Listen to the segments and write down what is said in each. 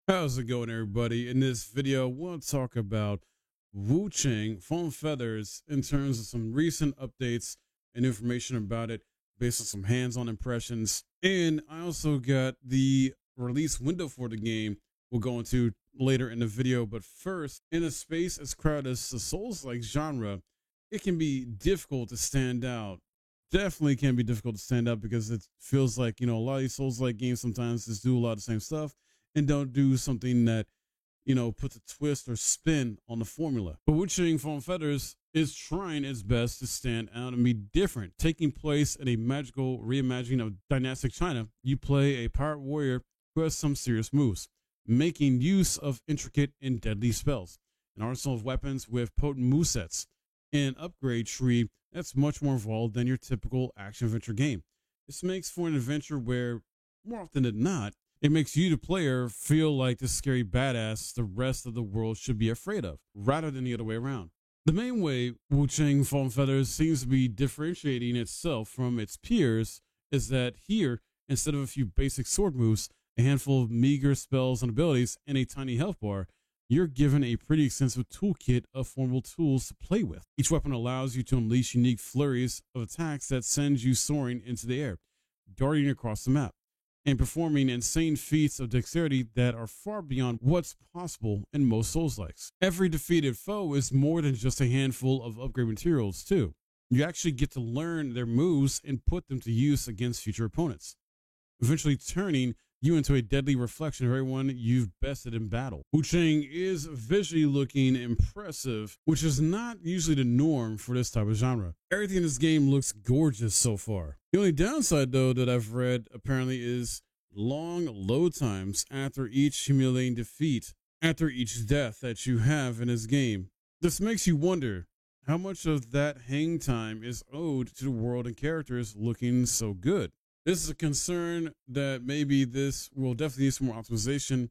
How's it going, everybody? In this video, we'll talk about Wu Chang Fallen Feathers in terms of some recent updates and information about it based on some hands-on impressions. And I also got the release window for the game we'll go into later in the video. But first, in a space as crowded as the Souls-like genre, it can be difficult to stand out. Definitely can be difficult to stand out because it feels like, a lot of these Souls-like games sometimes just do a lot of the same stuff and don't do something that, puts a twist or spin on the formula. But Wu Chang Fallen Feathers is trying its best to stand out and be different. Taking place in a magical reimagining of dynastic China, you play a pirate warrior who has some serious moves, making use of intricate and deadly spells, an arsenal of weapons with potent movesets, and an upgrade tree that's much more involved than your typical action adventure game. This makes for an adventure where, more often than not, it makes you, the player, feel like the scary badass the rest of the world should be afraid of, rather than the other way around. The main way Wu Chang Fallen Feathers seems to be differentiating itself from its peers is that here, instead of a few basic sword moves, a handful of meager spells and abilities, and a tiny health bar, you're given a pretty extensive toolkit of formidable tools to play with. Each weapon allows you to unleash unique flurries of attacks that send you soaring into the air, darting across the map, and performing insane feats of dexterity that are far beyond what's possible in most Souls-likes. Every defeated foe is more than just a handful of upgrade materials, too. You actually get to learn their moves and put them to use against future opponents, eventually turning you into a deadly reflection of everyone you've bested in battle. Wu Chang is visually looking impressive, which is not usually the norm for this type of genre. Everything in this game looks gorgeous so far. The only downside, though, that I've read apparently is long load times after each humiliating defeat, after each death that you have in this game. This makes you wonder how much of that hang time is owed to the world and characters looking so good. This is a concern that maybe this will definitely need some more optimization,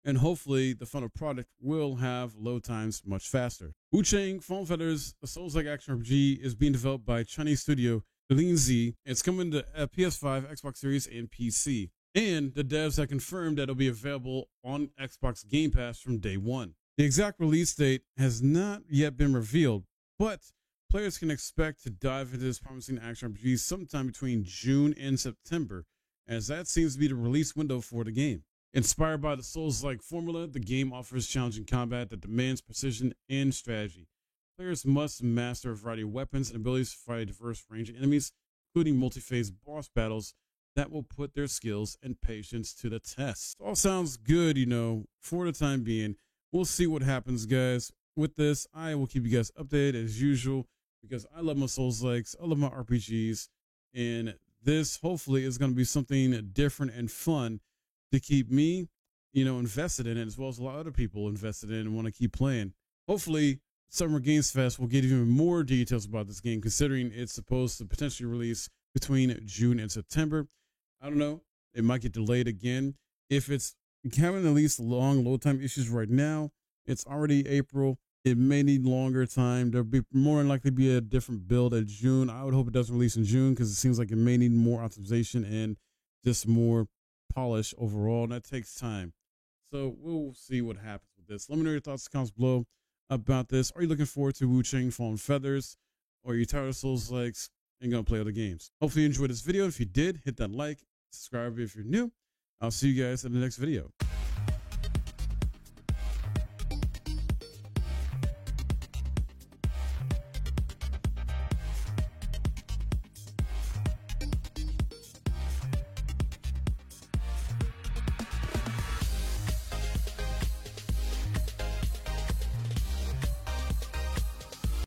and hopefully the final product will have load times much faster. Wu Chang Fallen Feathers, a Souls-like action RPG, is being developed by Chinese studio Linzi. It's coming to PS5, Xbox Series, and PC. And the devs have confirmed that it'll be available on Xbox Game Pass from day one. The exact release date has not yet been revealed, but players can expect to dive into this promising action RPG sometime between June and September, as that seems to be the release window for the game. Inspired by the Souls-like formula, the game offers challenging combat that demands precision and strategy. Players must master a variety of weapons and abilities to fight a diverse range of enemies, including multi-phase boss battles that will put their skills and patience to the test. It all sounds good, for the time being. We'll see what happens, guys. With this, I will keep you guys updated as usual, because I love my Souls-likes, I love my RPGs, and this hopefully is going to be something different and fun to keep me, invested in it, as well as a lot of other people invested in and want to keep playing. Hopefully, Summer Games Fest will get even more details about this game, considering it's supposed to potentially release between June and September. I don't know. It might get delayed again. If it's having at least long load time issues right now, it's already April. It may need longer time. There'll be more than likely be a different build at June. I would hope it doesn't release in June, because it seems like it may need more optimization and just more polish overall, and that takes time. So we'll see what happens with this. Let me know your thoughts in the comments below about this. Are you looking forward to Wu Chang Fallen Feathers? Or are you tired of Souls-likes and gonna play other games? Hopefully you enjoyed this video. If you did, hit that like, subscribe if you're new. I'll see you guys in the next video.